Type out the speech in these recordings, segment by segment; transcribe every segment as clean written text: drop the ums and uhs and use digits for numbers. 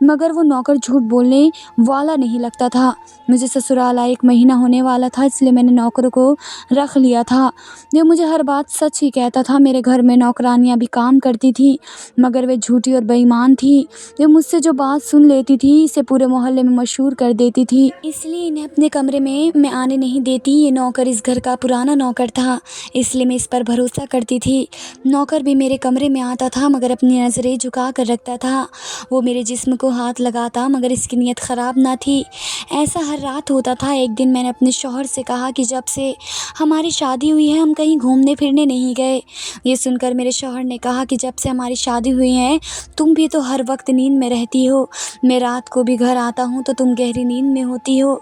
مگر وہ نوکر جھوٹ بولنے والا نہیں لگتا تھا۔ مجھے سسرال آئے 1 مہینہ ہونے والا تھا، اس لیے میں نے نوکر کو رکھ لیا تھا۔ یہ مجھے ہر بات سچ ہی کہتا تھا۔ میرے گھر میں نوکرانیاں بھی کام کرتی تھیں، مگر وہ جھوٹی اور بے ایمان تھی۔ وہ مجھ سے جو بات سن لیتی تھی اسے پورے محلے میں مشہور کر دیتی تھی، اس لیے انہیں اپنے کمرے میں آنے نہیں دیتی۔ یہ نوکر اس گھر کا پرانا نوکر تھا، اس لیے میں اس پر بھروسہ کرتی تھی۔ نوکر بھی میرے کمرے میں آتا تھا مگر اپنی نظریں جھکا کر رکھتا تھا۔ وہ میرے جسم کو ہاتھ لگاتا مگر اس کی نیت خراب نہ تھی۔ ایسا ہر رات ہوتا تھا۔ ایک دن میں نے اپنے شوہر سے کہا کہ جب سے ہماری شادی ہوئی ہے ہم کہیں گھومنے پھرنے نہیں گئے۔ یہ سن کر میرے شوہر نے کہا کہ جب سے ہماری شادی ہوئی ہے تم بھی تو ہر وقت نیند میں رہتی ہو، میں رات کو بھی گھر آتا ہوں تو تم گہری نیند میں ہوتی ہو،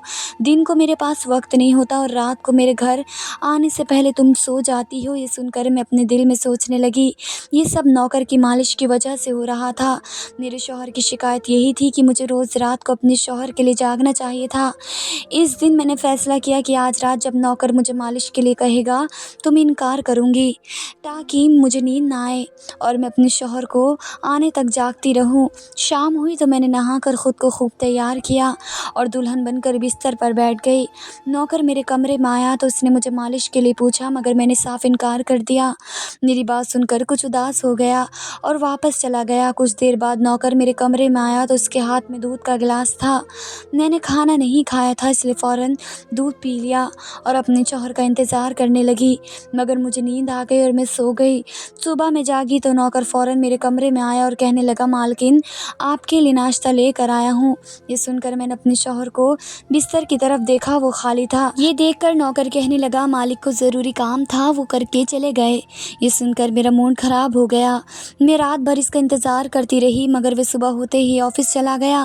دن کو میرے پاس وقت نہیں ہوتا اور رات کو میرے گھر آنے سے پہلے تم سو جاتی ہو۔ یہ سن کر میں اپنے دل میں سوچنے لگی یہ سب نوکر کی مالش کی وجہ سے ہو رہا تھا۔ میرے شوہر کی شکایت یہی تھی کہ مجھے روز رات کو اپنے شوہر کے لیے جاگنا چاہیے تھا۔ اس دن میں نے فیصلہ کیا کہ آج رات جب نوکر مجھے مالش کے لیے کہے گا تو میں انکار کروں گی تاکہ مجھے نیند نہ آئے اور میں اپنے شوہر کو آنے تک جاگتی رہوں۔ شام ہوئی تو میں نے نہا کر خود کو خوب تیار کیا اور دلہن بن کر بستر پر بیٹھ گئی۔ نوکر میرے کمرے میں آیا تو اس نے مجھے مالش کے لیے پوچھا مگر میں نے صاف انکار کر دیا۔ میری بات سن کر کچھ اداس ہو گیا اور واپس چلا گیا۔ کچھ دیر بعد نوکر میرے کمرے میں آیا تو اس کے ہاتھ میں دودھ کا گلاس تھا۔ میں نے کھانا نہیں کھایا تھا اس لیے فوراً دودھ پی لیا اور اپنے شوہر کا انتظار کرنے لگی، مگر مجھے نیند آ گئی اور میں سو گئی۔ صبح میں جاگی تو نوکر فوراً میرے کمرے میں آیا اور کہنے لگا مالکن آپ کے لیے ناشتہ لے کر آیا ہوں۔ یہ سن کر میں نے اپنے شوہر کو بستر کی طرف دیکھا، وہ خالی تھا۔ یہ دیکھ کر نوکر کہنے لگا مالک کو ضروری کام تھا وہ کر کے چلے گئے۔ یہ سن کر میرا موڈ خراب ہو گیا۔ میں رات بھر اس کا انتظار کرتی رہی مگر وہ صبح ہوتے ہی آفس چلا گیا۔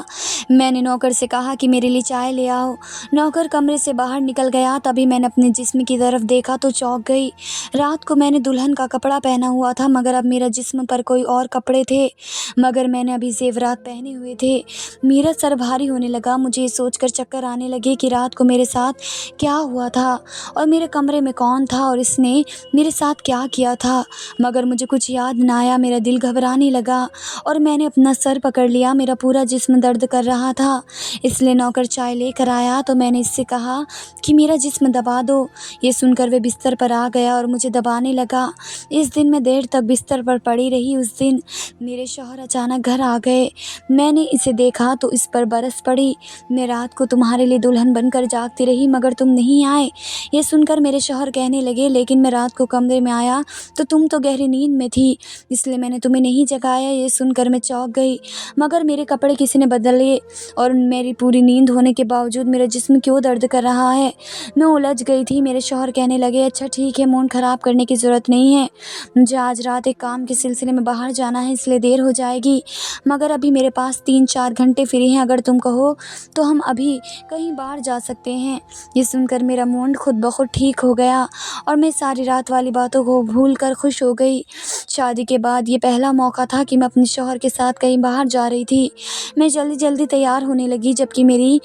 میں نے نوکر سے کہا کہ میرے لیے چائے لے آؤ۔ نوکر کمرے سے باہر نکل گیا۔ تبھی میں نے اپنے جسم کی طرف دیکھا تو چونک گئی۔ رات کو میں نے دلہن کا کپڑا پہنا ہوا تھا مگر اب میرا جسم پر کوئی اور کپڑے تھے، مگر میں نے ابھی زیورات پہنے ہوئے تھے۔ میرا سر بھاری ہونے لگا۔ مجھے یہ سوچ کر چکر آنے لگے کہ رات کو میرے ساتھ کیا ہوا تھا اور میرے کمرے میں کون تھا اور اس نے میرے ساتھ کیا کیا تھا، مگر مجھے کچھ یاد نہ آیا۔ میرا دل گھبرانے لگا اور میں نے اپنا سر پکڑ لیا۔ میرا پورا جسم درد کر رہا تھا، اس لیے نوکر چائے لے کر آیا تو میں نے اس سے کہا کہ میرا جسم دبا دو۔ یہ سن کر وہ بستر پر آ گیا اور مجھے دبانے لگا۔ اس دن میں دیر تک بستر پر پڑی رہی۔ اس دن میرے شوہر اچانک گھر آ گئے۔ میں نے اسے دیکھا تو اس پر برس پڑی۔ میں رات کو تمہارے لیے دلہن بن کر جاگتی رہی مگر تم نہیں آئے۔ یہ سن کر میرے شوہر کہنے لگے لیکن میں رات کو کمرے میں آیا تو تم تو گہری نیند میں تھی، اس لیے میں نے تمہیں نہیں جگایا۔ یہ سن کر میں چونک گئی، مگر میرے کپڑے کسی نے بدلے اور میری پوری نیند ہونے کے باوجود میرا جسم کیوں درد کر رہا ہے؟ میں الجھ گئی تھی۔ میرے شوہر کہنے لگے اچھا ٹھیک ہے، موڈ خراب کرنے کی ضرورت نہیں ہے، مجھے آج رات ایک کام کے سلسلے میں باہر جانا ہے اس لیے دیر ہو جائے گی، مگر ابھی میرے پاس 3-4 گھنٹے فری ہیں، اگر تم کہو تو ہم ابھی کہیں باہر جا سکتے ہیں۔ یہ سن کر میرا موڈ خود بخود ٹھیک ہو گیا اور میں ساری رات والی باتوں کو بھول کر خوش ہو گئی۔ شادی کے بعد یہ پہلا موقع تھا کہ میں اپنے شوہر کے ساتھ کہیں باہر جا رہی تھی۔ میں جلدی جلدی تیار ہونے لگی جبکہ میری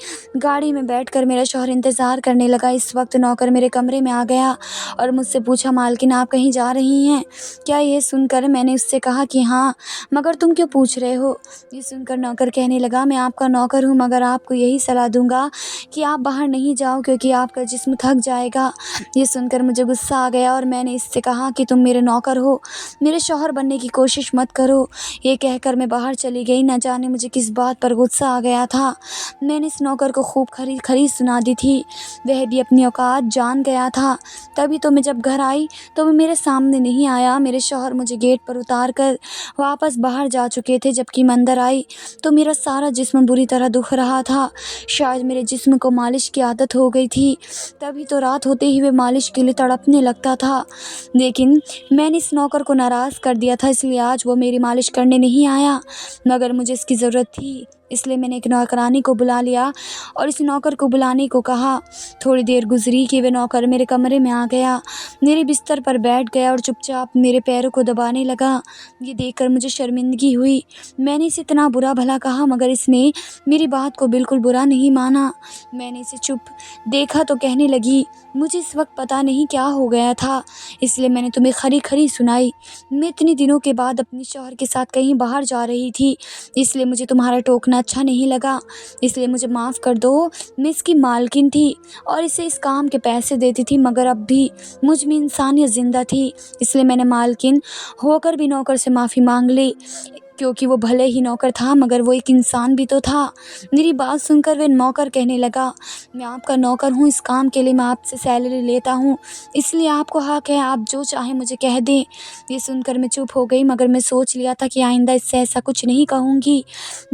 گاڑی میں بیٹھ کر میرا شوہر انتظار کرنے لگا۔ اس وقت نوکر میرے کمرے میں آ گیا اور مجھ سے پوچھا مالکن آپ کہیں جا رہی ہیں کیا؟ یہ سن کر میں نے اس سے کہا کہ ہاں، مگر تم کیوں پوچھ رہے ہو؟ یہ سن کر نوکر کہنے لگا میں آپ کا نوکر ہوں مگر آپ کو یہی صلاح دوں گا کہ آپ باہر نہیں جاؤ کیونکہ آپ کا جسم تھک جائے گا۔ یہ سن کر مجھے غصہ آ گیا اور میں نے اس سے کہا کہ تم میرے نوکر ہو، میرے شوہر بننے کی کوشش مت کرو۔ یہ کہہ کر میں باہر چلی گئی۔ نہ جانے مجھے کس بات پر غصہ آ گیا تھا۔ میں نے اس نوکر کو خوب کھری سنا دی تھی، وہ بھی اپنی اوقات جان گیا تھا۔ تبھی تو میں جب گھر آئی تو وہ میرے سامنے نہیں آیا۔ میرے شوہر مجھے گیٹ پر اتار کر واپس باہر جا چکے تھے۔ جبکہ میں اندر آئی تو میرا سارا جسم بری طرح دکھ رہا تھا، شاید میرے جسم کو مالش کی عادت ہو گئی تھی، تبھی تو رات ہوتے ہی وہ مالش کے لیے تڑپنے لگتا تھا۔ لیکن میں نے اس نوکر کو ناراض کر دیا تھا، اس لیے آج وہ میری مالش کرنے نہیں آیا، مگر مجھے اس کی ضرورت تھی اس لیے میں نے ایک نوکرانی کو بلا لیا اور اس نوکر کو بلانے کو کہا۔ تھوڑی دیر گزری کہ وہ نوکر میرے کمرے میں آ گیا، میرے بستر پر بیٹھ گیا اور چپ چاپ میرے پیروں کو دبانے لگا۔ یہ دیکھ کر مجھے شرمندگی ہوئی۔ میں نے اسے اتنا برا بھلا کہا مگر اس نے میری بات کو بالکل برا نہیں مانا۔ میں نے اسے چپ دیکھا تو کہنے لگی، مجھے اس وقت پتہ نہیں کیا ہو گیا تھا، اس لیے میں نے تمہیں کھری کھری سنائی۔ میں اتنے دنوں کے بعد اپنے شوہر کے ساتھ کہیں باہر جا رہی تھی، اس لیے مجھے تمہارا ٹوکنا اچھا نہیں لگا، اس لیے مجھے معاف کر دو۔ میں اس کی مالکن تھی اور اسے اس کام کے پیسے دیتی تھی مگر اب بھی مجھ میں انسانیت زندہ تھی، اس لیے میں نے مالکن ہو کر بھی نوکر سے معافی مانگ لی، کیونکہ وہ بھلے ہی نوکر تھا مگر وہ ایک انسان بھی تو تھا۔ میری بات سن کر وہ نوکر کہنے لگا، میں آپ کا نوکر ہوں، اس کام کے لیے میں آپ سے سیلری لیتا ہوں، اس لیے آپ کو حق ہے آپ جو چاہیں مجھے کہہ دیں۔ یہ سن کر میں چپ ہو گئی مگر میں سوچ لیا تھا کہ آئندہ اس سے ایسا کچھ نہیں کہوں گی۔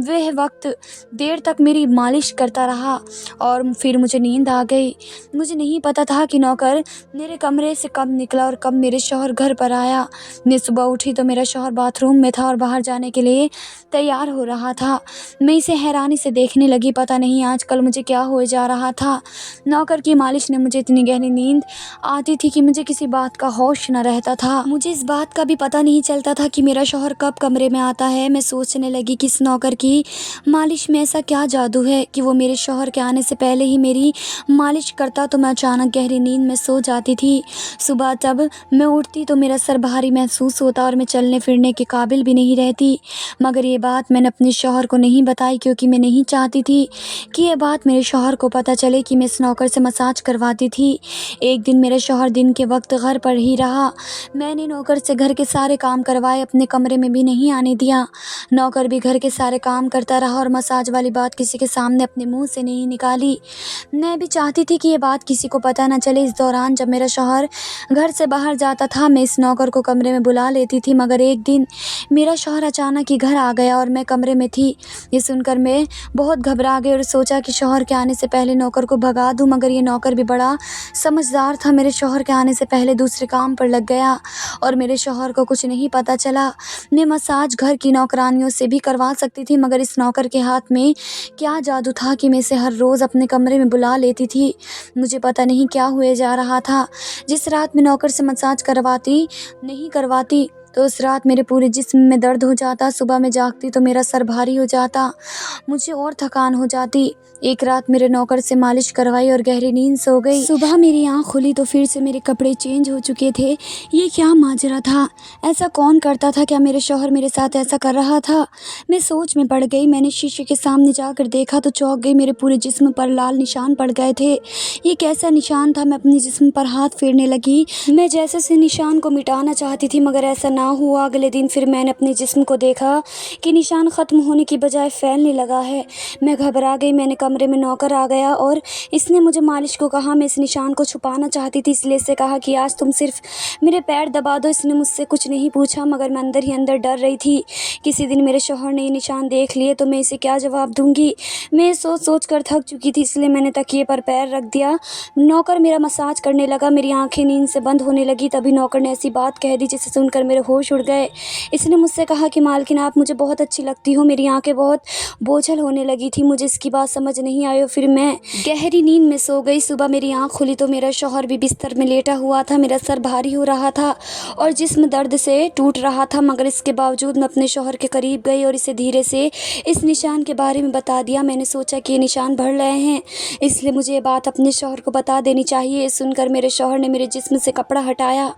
وہ وقت دیر تک میری مالش کرتا رہا اور پھر مجھے نیند آ گئی۔ مجھے نہیں پتہ تھا کہ نوکر میرے کمرے سے کب نکلا اور کب میرے شوہر گھر پر آیا۔ میں صبح اٹھی تو میرا شوہر باتھ روم میں تھا اور باہر جانے کے لیے تیار ہو رہا تھا۔ میں اسے حیرانی سے دیکھنے لگی، پتہ نہیں آج کل مجھے کیا ہوئے جا رہا تھا۔ نوکر کی مالش نے مجھے اتنی گہری نیند آتی تھی کہ مجھے کسی بات کا ہوش نہ رہتا تھا۔ مجھے اس بات کا بھی پتہ نہیں چلتا تھا کہ میرا شوہر کب کمرے میں آتا ہے۔ میں سوچنے لگی کہ اس نوکر کی مالش میں ایسا کیا جادو ہے کہ وہ میرے شوہر کے آنے سے پہلے ہی میری مالش کرتا تو میں اچانک گہری نیند میں سو جاتی تھی۔ صبح جب میں اٹھتی تو میرا سر بھاری محسوس ہوتا اور میں چلنے پھرنے کے قابل بھی نہیں رہتی، مگر یہ بات میں نے اپنے شوہر کو نہیں بتائی کیونکہ میں نہیں چاہتی تھی کہ یہ بات میرے شوہر کو پتہ چلے کہ میں اس نوکر سے مساج کرواتی تھی۔ ایک دن میرا شوہر دن کے وقت گھر پر ہی رہا، میں نے نوکر سے گھر کے سارے کام کروائے، اپنے کمرے میں بھی نہیں آنے دیا۔ نوکر بھی گھر کے سارے کام کرتا رہا اور مساج والی بات کسی کے سامنے اپنے منہ سے نہیں نکالی۔ میں بھی چاہتی تھی کہ یہ بات کسی کو پتہ نہ چلے۔ اس دوران جب میرا شوہر گھر سے باہر جاتا تھا میں اس نوکر کو کمرے میں بلا لیتی تھی، مگر ایک دن میرا شوہر اچانک ہی گھر آ گیا اور میں کمرے میں تھی۔ یہ سن کر میں بہت گھبرا گئی اور سوچا کہ شوہر کے آنے سے پہلے نوکر کو بھگا دوں، مگر یہ نوکر بھی بڑا سمجھدار تھا، میرے شوہر کے آنے سے پہلے دوسرے کام پر لگ گیا اور میرے شوہر کو کچھ نہیں پتہ چلا۔ میں مساج گھر کی نوکرانیوں سے بھی کروا سکتی تھی مگر اس نوکر کے ہاتھ میں کیا جادو تھا کہ میں اسے ہر روز اپنے کمرے میں بلا لیتی تھی۔ مجھے پتہ نہیں کیا ہوئے جا رہا تھا۔ جس رات میں نوکر سے مساج کرواتی تو اس رات میرے پورے جسم میں درد ہو جاتا، صبح میں جاگتی تو میرا سر بھاری ہو جاتا، مجھے اور تھکان ہو جاتی۔ ایک رات میرے نوکر سے مالش کروائی اور گہری نیند سو گئی۔ صبح میری آنکھ کھلی تو پھر سے میرے کپڑے چینج ہو چکے تھے۔ یہ کیا ماجرا تھا؟ ایسا کون کرتا تھا؟ کیا میرے شوہر میرے ساتھ ایسا کر رہا تھا؟ میں سوچ میں پڑ گئی۔ میں نے شیشے کے سامنے جا کر دیکھا تو چونک گئی، میرے پورے جسم پر لال نشان پڑ گئے تھے۔ یہ کیسا نشان تھا؟ میں اپنے جسم پر ہاتھ پھیرنے لگی، میں جیسے سے نشان کو مٹانا چاہتی تھی مگر ایسا نہ ہوا۔ اگلے دن پھر میں نے اپنے جسم کو دیکھا کہ نشان ختم ہونے کی بجائے پھیلنے لگا ہے۔ میں گھبرا گئی۔ میں نے کمرے میں نوکر آ گیا اور اس نے مجھے مالش کو کہا۔ میں اس نشان کو چھپانا چاہتی تھی اس لیے اسے کہا کہ آج تم صرف میرے پیر دبا دو۔ اس نے مجھ سے کچھ نہیں پوچھا مگر میں اندر ہی اندر ڈر رہی تھی کسی دن میرے شوہر نے یہ نشان دیکھ لیے تو میں اسے کیا جواب دوں گی۔ میں سوچ کر تھک چکی تھی اس لیے میں نے تکیے پر پیر رکھ دیا۔ نوکر میرا مساج کرنے لگا، میری آنکھیں نیند سے بند ہونے لگی۔ تبھی نوکر نے ایسی بات کہہ دی جسے سن کر میرے ہوش اڑ گئے۔ اس نے مجھ سے کہا کہ مالکن آپ مجھے بہت اچھی لگتی ہو۔ میری آنکھیں بہت بوجھل ہونے لگی تھی، مجھے اس کی بات سمجھ نہیں آئی اور پھر میں گہری نیند میں سو گئی۔ صبح میری آنکھ کھلی تو میرا شوہر بھی بستر میں لیٹا ہوا تھا، میرا سر بھاری ہو رہا تھا اور جسم درد سے ٹوٹ رہا تھا مگر اس کے باوجود میں اپنے شوہر کے قریب گئی اور اسے دھیرے سے اس نشان کے بارے میں بتا دیا۔ میں نے سوچا کہ یہ نشان بڑھ رہے ہیں اس لیے مجھے یہ بات اپنے شوہر کو بتا دینی چاہیے۔ یہ سن کر میرے شوہر نے میرے جسم سے کپڑا ہٹایا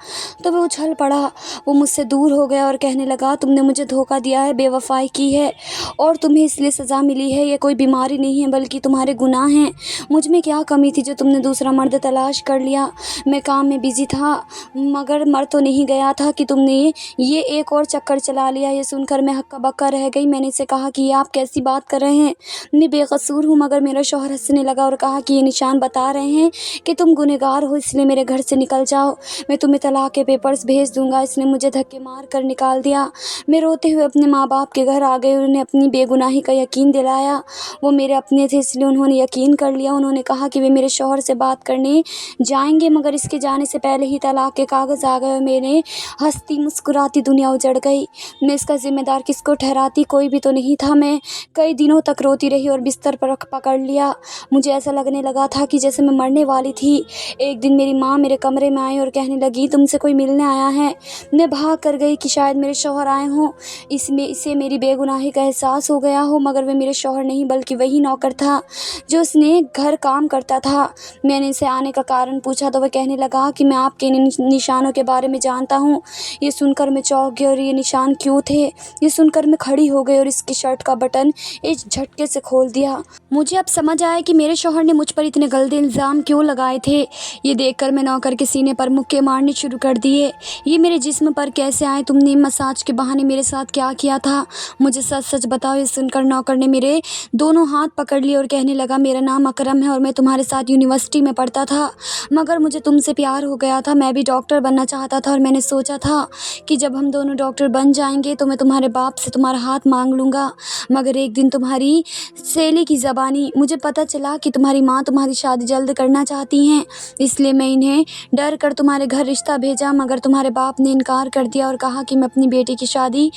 تو وہ اچھل پڑا، وہ مجھ سے دور ہو گیا اور کہنے لگا، تم نے مجھے دھوکہ دیا ہے، بے وفائی کی ہے اور تمہیں اس لیے سزا ملی ہے۔ یہ کوئی بیماری نہیں ہے بلکہ تمہارے گناہ ہیں۔ مجھ میں کیا کمی تھی جو تم نے دوسرا مرد تلاش کر لیا؟ میں کام میں بزی تھا مگر مر تو نہیں گیا تھا کہ تم نے یہ ایک اور چکر چلا لیا۔ یہ سن کر میں ہکا بکا رہ گئی۔ میں نے اسے کہا کہ یہ آپ کیسی بات کر رہے ہیں، میں بے قصور ہوں مگر میرا شوہر ہنسنے لگا اور کہا کہ یہ نشان بتا رہے ہیں کہ تم گنہگار ہو، اس لیے میرے گھر سے نکل جاؤ، میں تمہیں طلاق کے پیپرز بھیج دوں گا۔ اس نے مجھے دھکے کے مار کر نکال دیا۔ میں روتے ہوئے اپنے ماں باپ کے گھر آ گئی اور انہیں اپنی بے گناہی کا یقین دلایا۔ وہ میرے اپنے تھے، اس لیے انہوں نے یقین کر لیا۔ انہوں نے کہا کہ وہ میرے شوہر سے بات کرنے جائیں گے، مگر اس کے جانے سے پہلے ہی طلاق کے کاغذ آ گئے اور میرے ہنستی مسکراتی دنیا اجڑ گئی۔ میں اس کا ذمہ دار کس کو ٹھہراتی؟ کوئی بھی تو نہیں تھا۔ میں کئی دنوں تک روتی رہی اور بستر پر پکڑ لیا۔ مجھے ایسا لگنے لگا تھا کہ جیسے میں مرنے والی تھی۔ ایک دن میری ماں میرے کمرے میں آئی اور کہنے لگی، تم سے کوئی ملنے آیا ہے۔ میں بھاگ کر گئی کہ شاید میرے شوہر آئے ہوں، اسے میری بے گناہی کا احساس ہو گیا ہو، مگر وہ میرے شوہر نہیں بلکہ وہی نوکر تھا جو اس نے گھر کام کرتا تھا۔ میں نے اسے آنے کا کارن پوچھا تو وہ کہنے لگا کہ میں آپ کے ان نشانوں کے بارے میں جانتا ہوں۔ یہ سن کر میں چونک گئی اور یہ نشان کیوں تھے، یہ سن کر میں کھڑی ہو گئی اور اس کی شرٹ کا بٹن ایک جھٹکے سے کھول دیا۔ مجھے اب سمجھ آیا کہ میرے شوہر نے مجھ پر اتنے گندے الزام کیوں لگائے تھے۔ یہ دیکھ کر میں نوکر کے سینے پر مکے مارنے شروع کر دیے۔ یہ میرے جسم پر کیسے آئے؟ تم نے مساج کے بہانے میرے ساتھ کیا کیا تھا؟ مجھے سچ سچ بتاؤ۔ یہ سن کر نوکر نے میرے دونوں ہاتھ پکڑ لیے اور کہنے لگا، میرا نام اکرم ہے اور میں تمہارے ساتھ یونیورسٹی میں پڑھتا تھا، مگر مجھے تم سے پیار ہو گیا تھا۔ میں بھی ڈاکٹر بننا چاہتا تھا اور میں نے سوچا تھا کہ جب ہم دونوں ڈاکٹر بن جائیں گے تو میں تمہارے باپ سے تمہارا ہاتھ مانگ لوں گا، مگر ایک دن تمہاری سیلی کی زبانی مجھے پتہ چلا کہ تمہاری ماں تمہاری شادی جلد کرنا چاہتی ہیں، اس لیے میں انہیں ڈر کر تمہارے گھر رشتہ بھیجا، مگر تمہارے باپ نے انکار کر دیا اور کہا کہ میں اپنی بیٹی کی شادی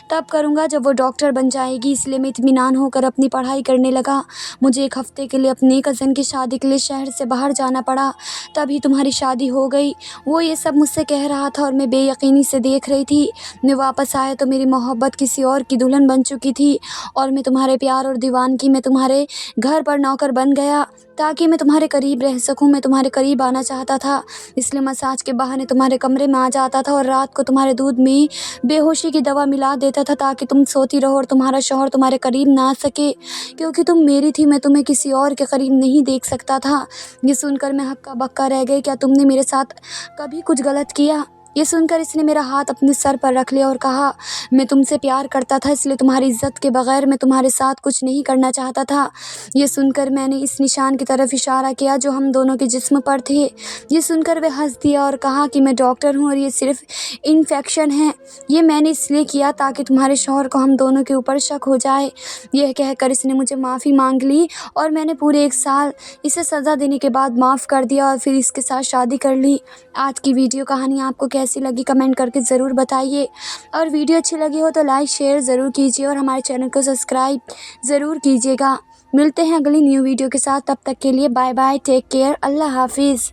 تب کروں گا جب وہ ڈاکٹر بن جائے گی۔ اس لیے میں اطمینان ہو کر اپنی پڑھائی کرنے لگا۔ مجھے ایک ہفتے کے لیے اپنی کزن کی شادی کے لیے شہر سے باہر جانا پڑا، تبھی تمہاری شادی ہو گئی۔ وہ یہ سب مجھ سے کہہ رہا تھا اور میں بے یقینی سے دیکھ رہی تھی۔ میں واپس آیا تو میری محبت کسی اور کی دلہن بن چکی تھی اور میں تمہارے پیار اور دیوانگی میں تمہارے گھر پر نوکر بن گیا تاکہ میں تمہارے قریب رہ سکوں۔ میں تمہارے قریب آنا چاہتا تھا، اس لیے مساج کے بہانے تمہارے کمرے میں آ جاتا تھا اور رات کو تمہارے دودھ میں بے ہوشی کی دوا ملا دیتا تھا تاکہ تم سوتی رہو اور تمہارا شوہر تمہارے قریب نہ آ سکے، کیونکہ تم میری تھی، میں تمہیں کسی اور کے قریب نہیں دیکھ سکتا تھا۔ یہ سن کر میں ہکا بکا رہ گئی۔ کیا تم نے میرے ساتھ کبھی کچھ غلط کیا؟ یہ سن کر اس نے میرا ہاتھ اپنے سر پر رکھ لیا اور کہا، میں تم سے پیار کرتا تھا، اس لیے تمہاری عزت کے بغیر میں تمہارے ساتھ کچھ نہیں کرنا چاہتا تھا۔ یہ سن کر میں نے اس نشان کی طرف اشارہ کیا جو ہم دونوں کے جسم پر تھے۔ یہ سن کر وہ ہنس دیا اور کہا کہ میں ڈاکٹر ہوں اور یہ صرف انفیکشن ہے، یہ میں نے اس لیے کیا تاکہ تمہارے شوہر کو ہم دونوں کے اوپر شک ہو جائے۔ یہ کہہ کر اس نے مجھے معافی مانگ لی اور میں نے پورے 1 سال اسے سزا دینے کے بعد معاف کر دیا اور پھر اس کے ساتھ شادی کر لی۔ آج کی ویڈیو کہانی آپ کو کیسی لگی کمنٹ کر کے ضرور بتائیے، اور ویڈیو اچھی لگی ہو تو لائک شیئر ضرور کیجیے اور ہمارے چینل کو سبسکرائب ضرور کیجیے گا۔ ملتے ہیں اگلی نیو ویڈیو کے ساتھ، تب تک کے لیے بائے بائے، ٹیک کیئر، اللہ حافظ۔